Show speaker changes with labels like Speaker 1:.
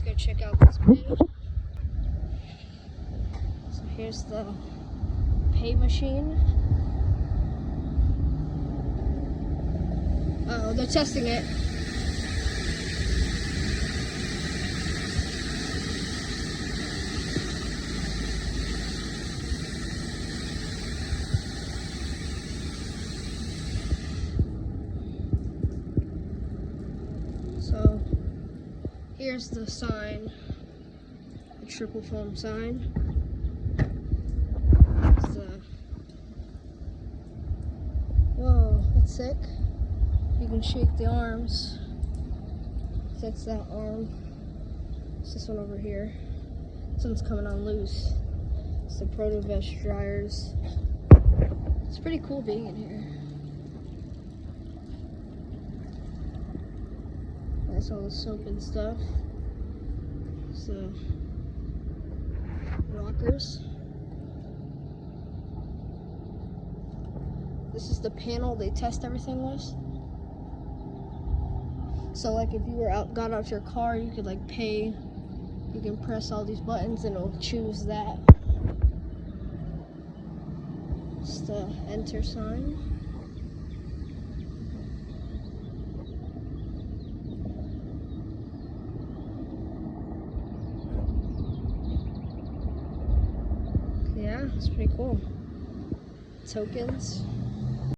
Speaker 1: go check out this pay. So here's the pay machine. Oh, they're testing it. So here's the sign, the triple foam sign. Whoa, that's sick. You can shake the arms. That's that arm. It's this one over here. This one's coming on loose. It's the Protovest dryers. It's pretty cool being in here. That's all the soap and stuff. So, rockers. This is the panel they test everything with. So like if you got out your car, you could like pay. You can press all these buttons and it'll choose that. It's the enter sign. Yeah, it's pretty cool. Tokens.